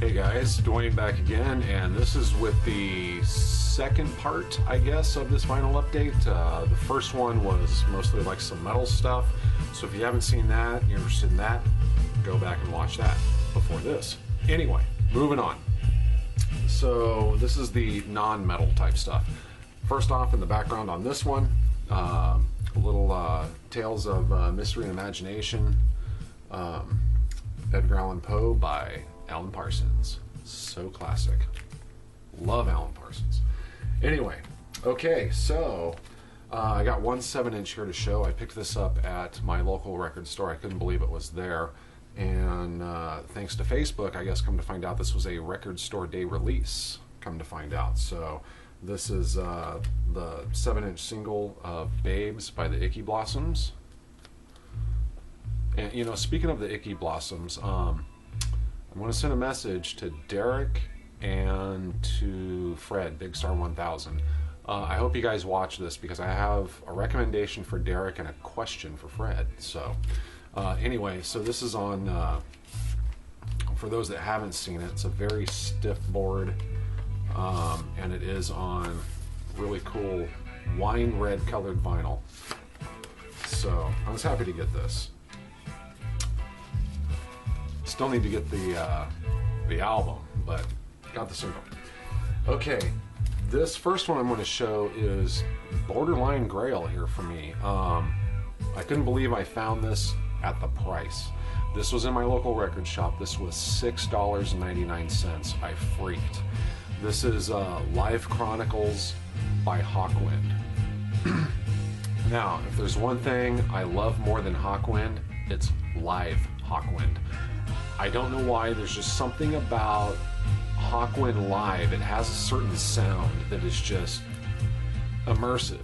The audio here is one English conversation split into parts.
Hey guys, Dwayne back again, and this is with the second part, I guess, of this vinyl update. The first one was mostly like some metal stuff, so if you haven't seen that, you're interested in that, go back and watch that before this. Anyway, moving on. So this is the non-metal type stuff. First off, in the background on this one, a little Tales of Mystery and Imagination, Edgar Allan Poe by Alan Parsons. So classic. Love Alan Parsons. Anyway, okay, so I got one 7-inch here to show. I picked this up at my local record store. I couldn't believe it was there. And thanks to Facebook, I guess, come to find out this was a record store day release. Come to find out. So this is the 7-inch single of Babes by the Icky Blossoms. And, you know, speaking of the Icky Blossoms, I want to send a message to Derek and to Fred, Big Star 1000. I hope you guys watch this because I have a recommendation for Derek and a question for Fred. So anyway, so this is on, for those that haven't seen it, it's a very stiff board, and it is on really cool wine red colored vinyl. So I was happy to get this. Still need to get the album, but got the single. Okay, this first one I'm going to show is borderline grail here for me. I couldn't believe I found this at the price. This was in my local record shop. This was $6.99. I freaked. This is Live Chronicles by Hawkwind. Now, if there's one thing I love more than Hawkwind, it's live Hawkwind. I don't know why, there's just something about Hawkwind live. It has a certain sound that is just immersive.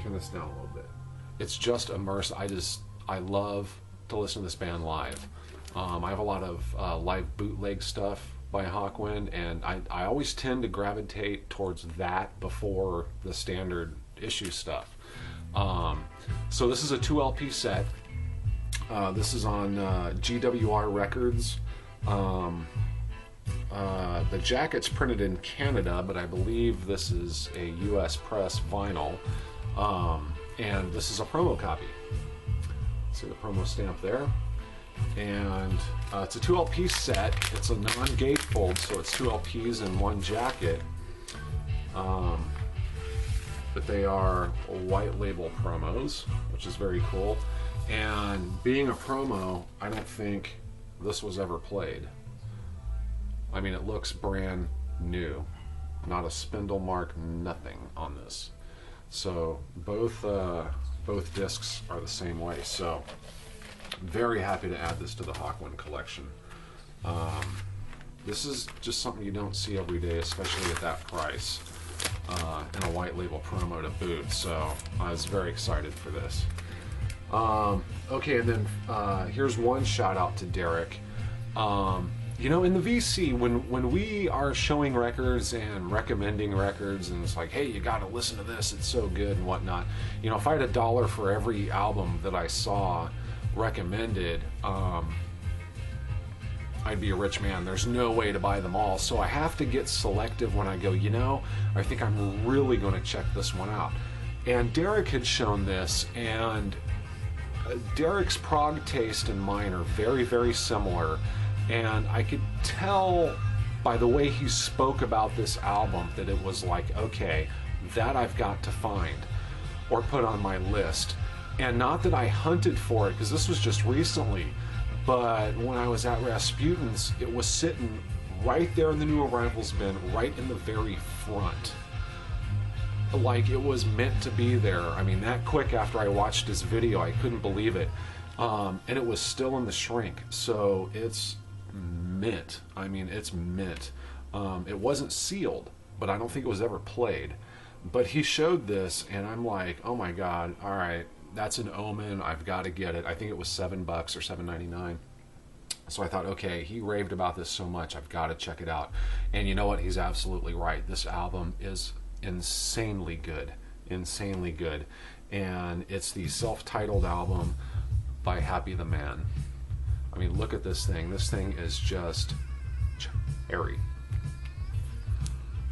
Turn this down a little bit. It's just immersive. I love to listen to this band live. I have a lot of live bootleg stuff by Hawkwind, and I always tend to gravitate towards that before the standard issue stuff. So this is a 2 LP set. This is on GWR Records. The jacket's printed in Canada, but I believe this is a US press vinyl. And this is a promo copy. See the promo stamp there? And it's a 2 LP set. It's a non-gatefold, so it's 2 LPs and one jacket. But they are white label promos, which is very cool. And being a promo, I don't think this was ever played. I mean, it looks brand new. Not a spindle mark, nothing on this. So both discs are the same way. So very happy to add this to the Hawkwind collection. This is just something you don't see every day, especially at that price, and a white label promo to boot. So I was very excited for this. Okay, and then here's one shout out to Derek. You know, in the VC, when we are showing records and recommending records, and it's like, hey, you got to listen to this, it's so good and whatnot. You know, if I had $1 for every album that I saw recommended, I'd be a rich man. There's no way to buy them all, so I have to get selective when I go, you know, I think I'm really going to check this one out. And Derek had shown this, and Derek's prog taste and mine are very, very similar, and I could tell by the way he spoke about this album that it was like, okay, that I've got to find or put on my list. And not that I hunted for it, because this was just recently, but when I was at Rasputin's, it was sitting right there in the new arrivals bin, right in the very front. Like it was meant to be there. I mean, that quick after I watched his video, I couldn't believe it. And it was still in the shrink, so it's mint. I mean, it's mint. It wasn't sealed, but I don't think it was ever played. But he showed this, and I'm like, oh my god, all right, that's an omen. I've got to get it. I think it was $7 or $7.99. So I thought, okay, he raved about this so much, I've got to check it out. And you know what? He's absolutely right. This album is insanely good. Insanely good. And it's the self-titled album by Happy the Man. I mean, look at this thing. This thing is just Cherry.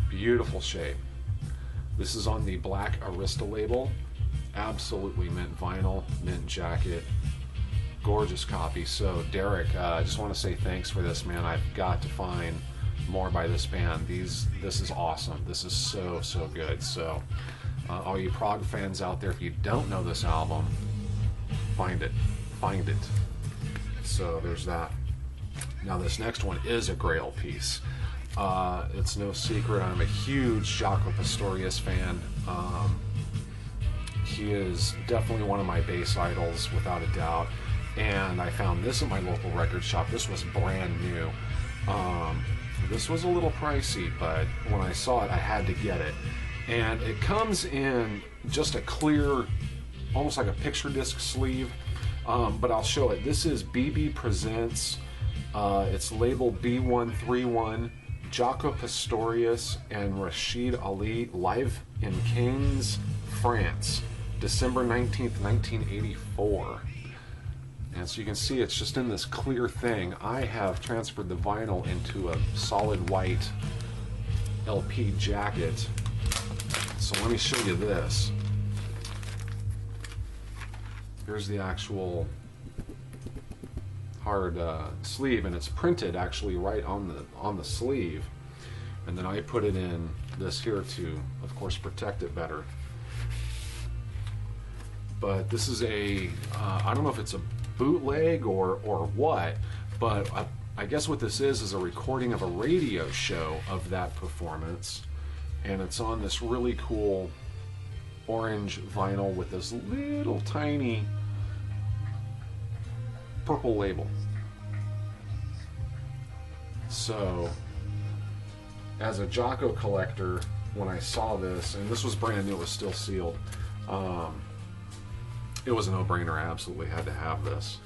Beautiful shape. This is on the black Arista label. Absolutely mint vinyl, mint jacket. Gorgeous copy. So Derek, I just want to say thanks for this, man. I've got to find more by this band. This is awesome. This is so good. So all you prog fans out there, if you don't know this album, find it. So there's that. Now this next one is a Grail piece. It's no secret I'm a huge Jaco Pastorius fan. He is definitely one of my bass idols, without a doubt. And I found this at my local record shop. This was brand new. This was a little pricey, but when I saw it, I had to get it. And it comes in just a clear, almost like a picture disc sleeve, but I'll show it. This is BB Presents. It's labeled B131, Jaco Pastorius and Rashid Ali, live in Cannes, France, December 19th, 1984. And so you can see it's just in this clear thing. I have transferred the vinyl into a solid white LP jacket. So let me show you this. Here's the actual hard sleeve, and it's printed actually right on the sleeve. And then I put it in this here to, of course, protect it better. But this is a, I don't know if it's a bootleg or what, but I guess what this is a recording of a radio show of that performance, and it's on this really cool orange vinyl with this little tiny purple label. So as a Jaco collector, when I saw this, and this was brand new, it was still sealed, it was a no-brainer. I absolutely had to have this.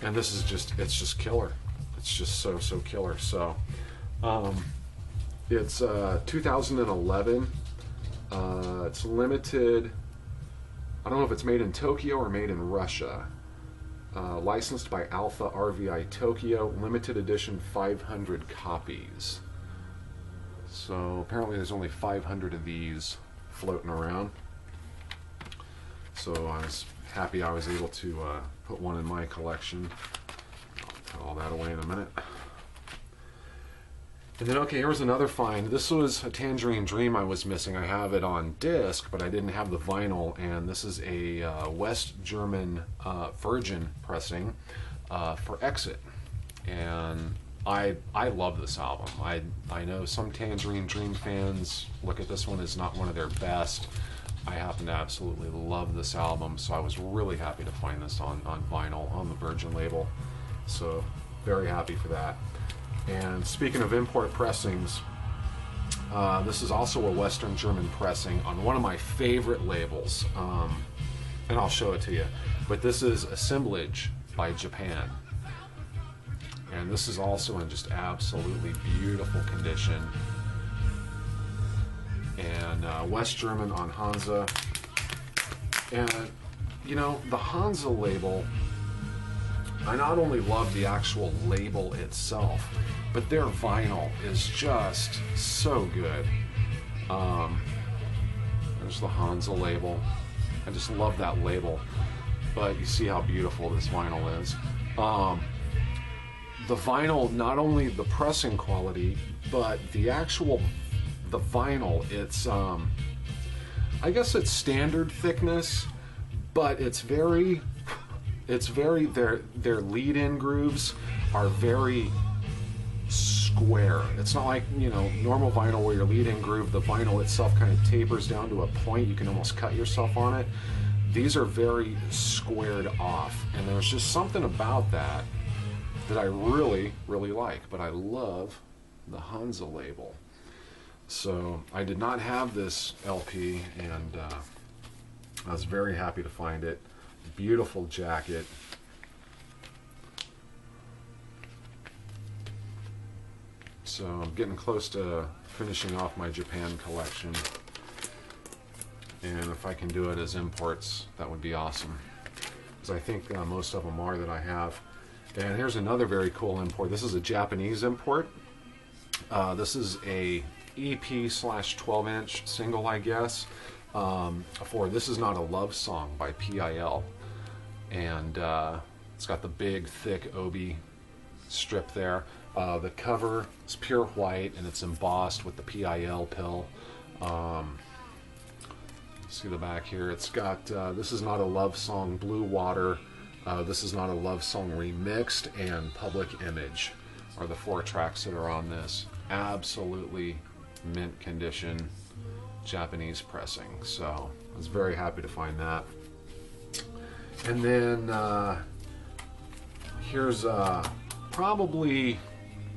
And this is just, it's just killer. It's just so killer. So it's 2011. It's limited. I don't know if it's made in Tokyo or made in Russia. Licensed by Alpha RVI Tokyo, limited edition, 500 copies. So apparently there's only 500 of these floating around. So I was happy I was able to put one in my collection. I'll put all that away in a minute. And then, okay, here's another find. This was a Tangerine Dream I was missing. I have it on disc, but I didn't have the vinyl. And this is a West German Virgin pressing for Exit. And I love this album. I know some Tangerine Dream fans look at this one as not one of their best. I happen to absolutely love this album, so I was really happy to find this on vinyl, on the Virgin label. So very happy for that. And speaking of import pressings, this is also a Western German pressing on one of my favorite labels, and I'll show it to you. But this is Assemblage by Japan. And this is also in just absolutely beautiful condition. And West German on Hansa. And, you know, the Hansa label, I not only love the actual label itself, but their vinyl is just so good. There's the Hansa label. I just love that label. But you see how beautiful this vinyl is. The vinyl, not only the pressing quality, but the actual the vinyl, it's I guess it's standard thickness, but it's very their lead-in grooves are very square. It's not like, you know, normal vinyl where your lead-in groove, the vinyl itself kind of tapers down to a point, you can almost cut yourself on it. These are very squared off, and there's just something about that I really like. But I love the Hansa label. So I did not have this LP, and I was very happy to find it. Beautiful jacket. So I'm getting close to finishing off my Japan collection, and if I can do it as imports, that would be awesome, because I think most of them are that I have. And here's another very cool import. This is a Japanese import. This is a EP/12-inch single, I guess, for This Is Not a Love Song by PIL. And it's got the big, thick obi strip there. The cover is pure white, and it's embossed with the PIL pill. See the back here. It's got This Is Not a Love Song, Blue Water, This Is Not a Love Song Remixed, and Public Image are the 4 tracks that are on this. Absolutely mint condition Japanese pressing. So I was very happy to find that. And then here's probably,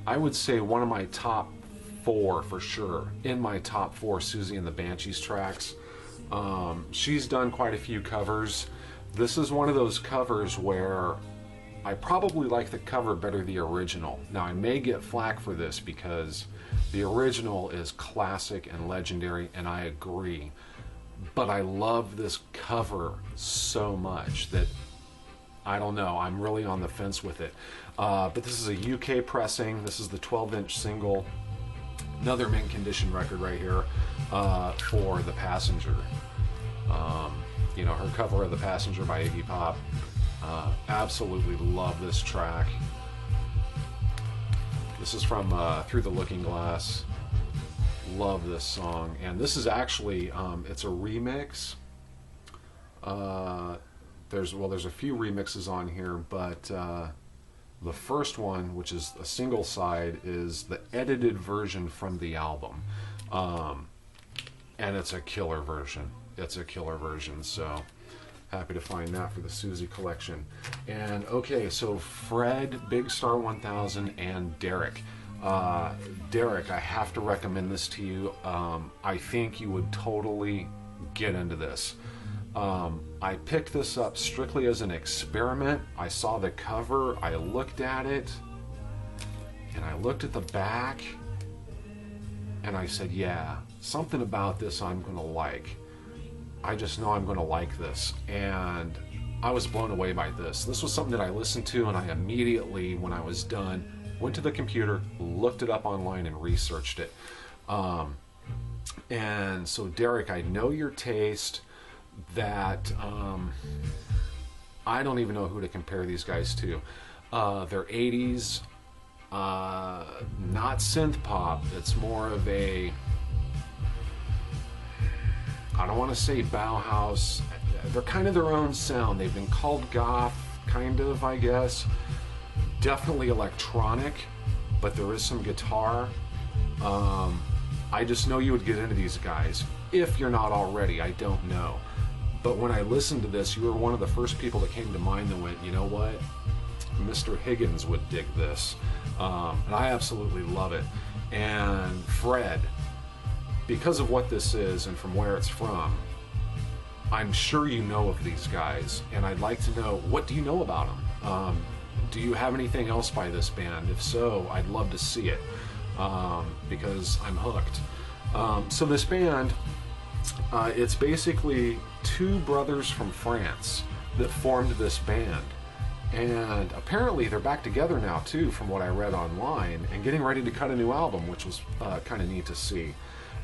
I would say, one of my top 4 for sure. In my top 4 Susie and the Banshees tracks. She's done quite a few covers. This is one of those covers where I probably like the cover better than the original. Now, I may get flack for this because the original is classic and legendary, and I agree. But I love this cover so much that, I don't know, I'm really on the fence with it. But this is a UK pressing. This is the 12-inch single. Another mint condition record right here for The Passenger. You know, her cover of The Passenger by Iggy Pop. Absolutely love this track. This is from Through the Looking Glass. Love this song. And this is actually, it's a remix. There's a few remixes on here, but the first one, which is a single side, is the edited version from the album. And it's a killer version. It's a killer version, so happy to find that for the Susie collection. And okay, so Fred, Big Star 1000, and Derek. Derek, I have to recommend this to you. I think you would totally get into this. I picked this up strictly as an experiment. I saw the cover, I looked at it, and I looked at the back, and I said, yeah, something about this I'm gonna like. I just know I'm gonna like this. And I was blown away by this. This was something that I listened to, and I immediately, when I was done, went to the computer, looked it up online, and researched it. And so Derek, I know your taste. That I don't even know who to compare these guys to. They're 80s, not synth pop. It's more of a, I don't want to say Bauhaus. They're kind of their own sound. They've been called goth, kind of, I guess. Definitely electronic, but there is some guitar. I just know you would get into these guys. If you're not already, I don't know. But when I listened to this, you were one of the first people that came to mind that went, you know what? Mr. Higgins would dig this. And I absolutely love it. And Fred, because of what this is and from where it's from, I'm sure you know of these guys. And I'd like to know, what do you know about them? Do you have anything else by this band? If so, I'd love to see it. Because I'm hooked. So this band, it's basically 2 brothers from France that formed this band, and apparently they're back together now too, from what I read online, and getting ready to cut a new album, which was kind of neat to see.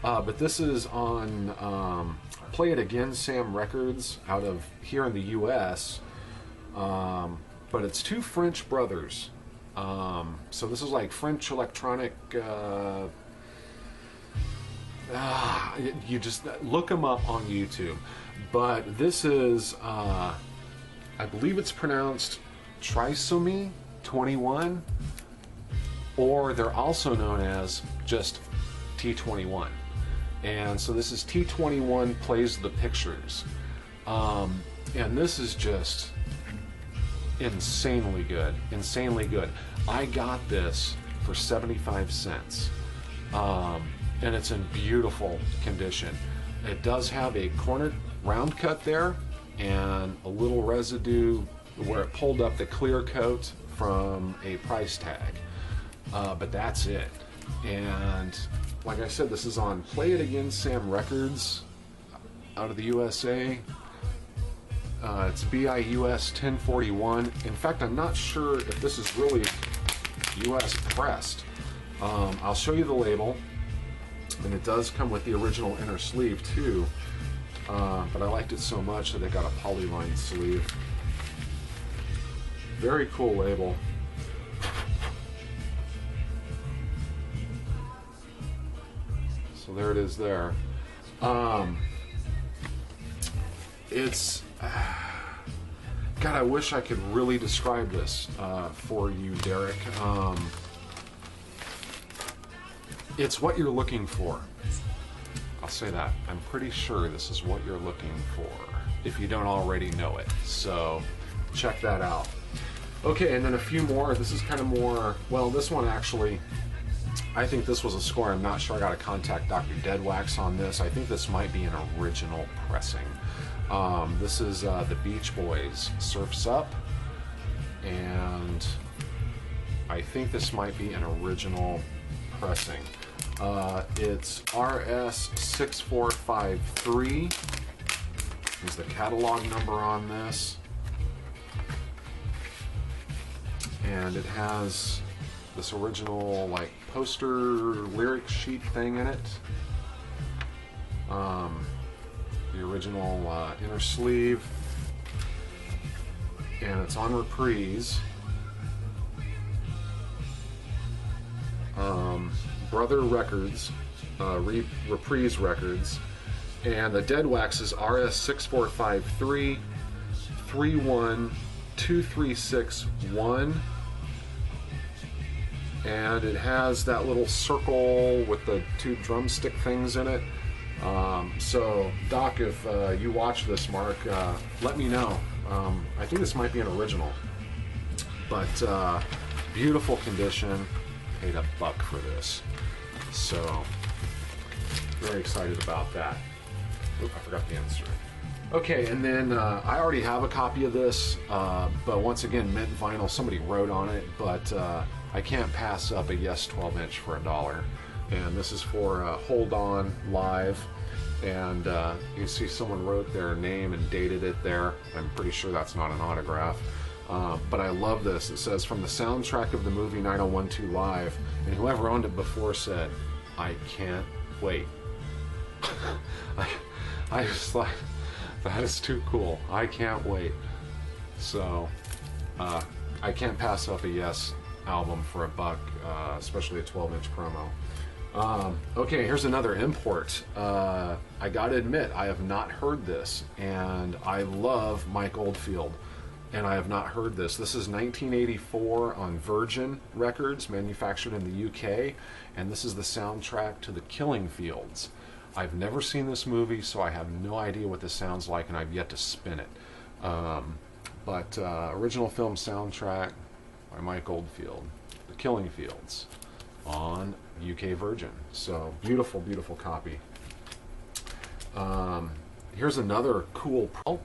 But this is on Play It Again Sam Records out of here in the US, but it's 2 French brothers. So this is like French electronic. You just look them up on YouTube. But this is, I believe it's pronounced Trisomy 21, or they're also known as just T21. And so this is T21 Plays the Pictures. And this is just insanely good. Insanely good. I got this for 75 cents. And it's in beautiful condition. It does have a corner round cut there and a little residue where it pulled up the clear coat from a price tag. But that's it. And like I said, this is on Play It Again Sam Records out of the USA. It's BIUS 1041. In fact, I'm not sure if this is really US pressed. I'll show you the label, and it does come with the original inner sleeve too, but I liked it so much that it got a polylined sleeve. Very cool label. So there it is there. It's God, I wish I could really describe this for you, Derek. It's what you're looking for. I'll say that. I'm pretty sure this is what you're looking for, if you don't already know it. So check that out. Okay, and then a few more. This is kind of more, well, this one actually, I think this was a score. I'm not sure. I got to contact Dr. Deadwax on this. I think this might be an original pressing. This is the Beach Boys, Surf's Up, and I think this might be an original pressing. It's RS6453 is the catalog number on this, and it has this original like poster lyric sheet thing in it. The original inner sleeve, and it's on reprise. Brother Records, reprise records, and the Deadwax is RS6453 31236 and it has that little circle with the two drumstick things in it. So Doc, if you watch this, Mark, let me know. I think this might be an original, but beautiful condition. Paid $1 for this, so very excited about that. Oop, I forgot the insert. Okay, and then I already have a copy of this, but once again, mint vinyl. Somebody wrote on it, but I can't pass up a Yes 12-inch for $1. And this is for Hold On Live, and you can see someone wrote their name and dated it there. I'm pretty sure that's not an autograph. But I love this. It says, from the soundtrack of the movie 9012 Live, and whoever owned it before said, I can't wait. I was like, that is too cool. I can't wait. So I can't pass up a Yes album for $1, especially a 12-inch promo. Okay, here's another import. I gotta admit, I have not heard this, and I love Mike Oldfield, and I have not heard this. This is 1984 on Virgin Records, manufactured in the UK, and this is the soundtrack to The Killing Fields. I've never seen this movie, so I have no idea what this sounds like, and I've yet to spin it. But original film soundtrack by Mike Oldfield, The Killing Fields, on UK Virgin. So beautiful, beautiful copy. Here's another cool pro.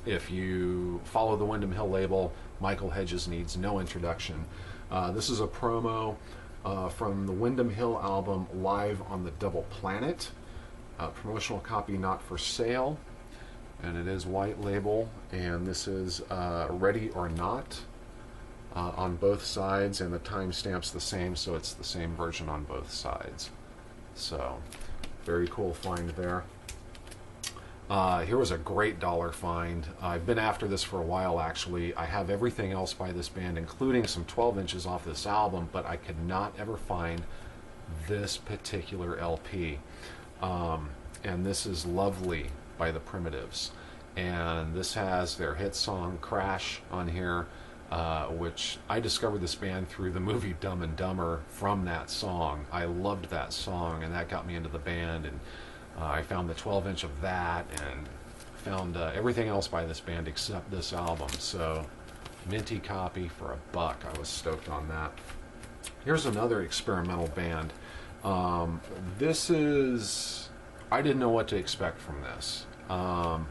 If you follow the Windom Hill label, Michael Hedges needs no introduction. This is a promo from the Windom Hill album Live on the Double Planet. Promotional copy not for sale, and it is white label, and this is Ready or Not on both sides, and the timestamp's the same, so it's the same version on both sides. So very cool find there. Here was a great dollar find. I've been after this for a while, actually. I have everything else by this band, including some 12 inches off this album, but I could not ever find this particular LP. And this is Lovely by the Primitives. And this has their hit song Crash on here, which I discovered this band through the movie Dumb and Dumber from that song. I loved that song, and that got me into the band, and I found the 12-inch of that, and found everything else by this band except this album. So minty copy for $1. I was stoked on that. Here's another experimental band. This is, I didn't know what to expect from this, and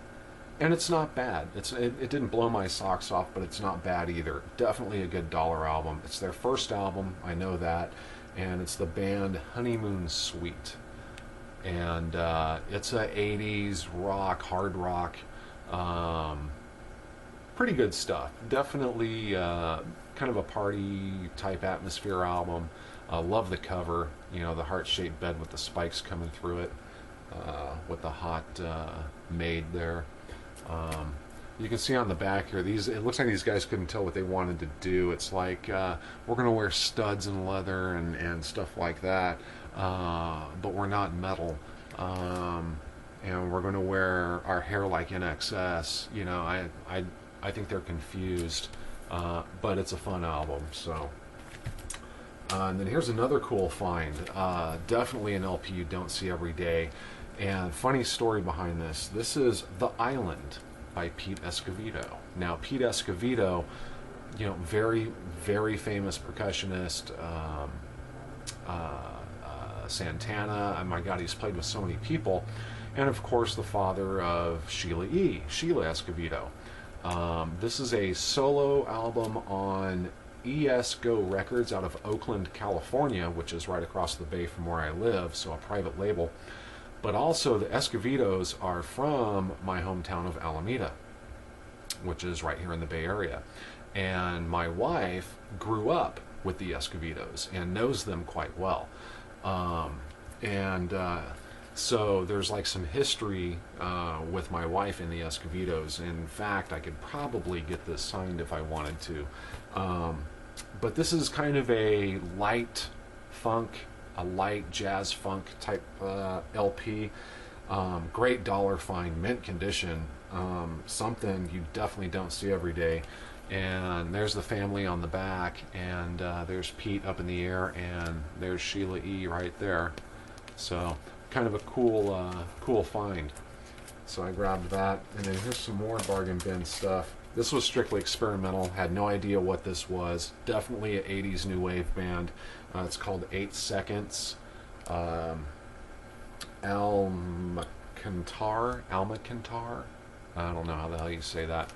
it's not bad. It didn't blow my socks off, but it's not bad either. Definitely a good dollar album. It's their first album, I know that, and it's the band Honeymoon Suite. And it's a 80s rock, hard rock Pretty good stuff. Definitely kind of a party type atmosphere album. Love the cover, you know, the heart-shaped bed with the spikes coming through it, with the hot maid there. You can see on the back here, it looks like these guys couldn't tell what they wanted to do. It's like, we're going to wear studs and leather and stuff like that, but we're not metal. And we're going to wear our hair like NXS. You know, I think they're confused, but it's a fun album. So, and then here's another cool find. Definitely an LP you don't see every day. And funny story behind this. This is The Island by Pete Escovedo. Now, Pete Escovedo, you know, very, very famous percussionist. Santana. Oh my God, he's played with so many people. And of course, the father of Sheila Escovedo. This is a solo album on ESGO Records out of Oakland, California, which is right across the bay from where I live, so a private label. But also, the Escovedos are from my hometown of Alameda, which is right here in the Bay Area. And my wife grew up with the Escovedos and knows them quite well. So there's like some history with my wife and the Escovedos. In fact, I could probably get this signed if I wanted to. But this is kind of a light funk, a light jazz funk type LP. Great dollar find, mint condition. Something you definitely don't see every day. And there's the family on the back, and there's Pete up in the air, and there's Sheila E. right there. So kind of a cool find. So I grabbed that, and then here's some more bargain bin stuff. This was strictly experimental. Had no idea what this was. Definitely an 80s new wave band. It's called 8 Seconds. Almacantar. I don't know how the hell you say that.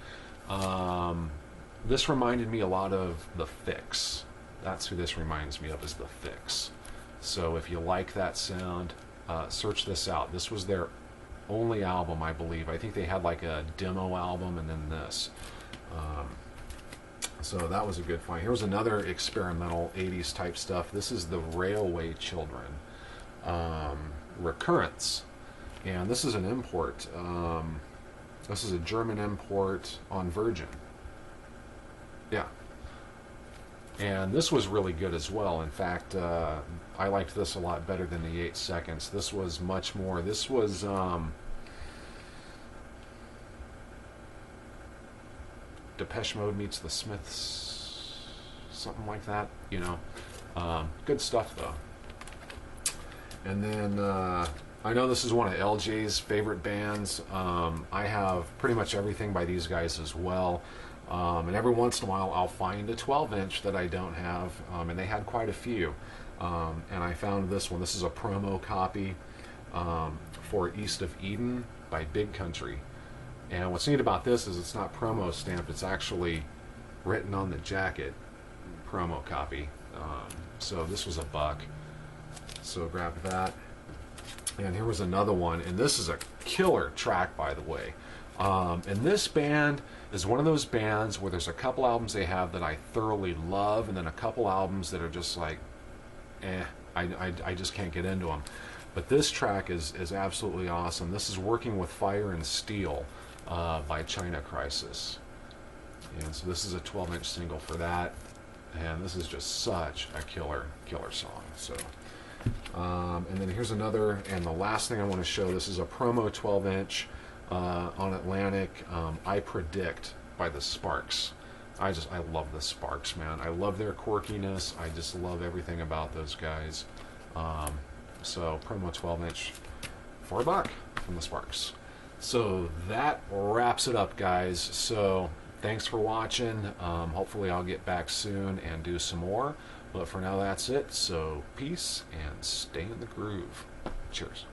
This reminded me a lot of The Fix. That's who this reminds me of, is The Fix. So if you like that sound, search this out. This was their only album, I believe. I think they had like a demo album and then this. So that was a good find. Here's another experimental 80s type stuff. This is the Railway Children. Recurrence. And this is an import. This is a German import on Virgin. Yeah. And this was really good as well. In fact, I liked this a lot better than the 8 Seconds. This was much more. This was Depeche Mode meets the Smiths, something like that. You know, good stuff though. And then I know this is one of LJ's favorite bands. I have pretty much everything by these guys as well. And every once in a while I'll find a 12-inch that I don't have, and they had quite a few. And I found this one. This is a promo copy for East of Eden by Big Country. And what's neat about this is it's not promo stamped, it's actually written on the jacket, promo copy. So this was $1. So grab that. And here was another one, and this is a killer track, by the way. And this band is one of those bands where there's a couple albums they have that I thoroughly love, and then a couple albums that are just like, I just can't get into them. But this track is absolutely awesome. This is Working with Fire and Steel by China Crisis. And so this is a 12-inch single for that. And this is just such a killer song. So, and then here's another, and the last thing I want to show, this is a promo 12-inch on Atlantic, I Predict by the Sparks. I love the Sparks, man. I love their quirkiness. I just love everything about those guys. So promo 12-inch for $1 from the Sparks. So that wraps it up, guys. So thanks for watching. Hopefully I'll get back soon and do some more. But for now, that's it. So peace and stay in the groove. Cheers.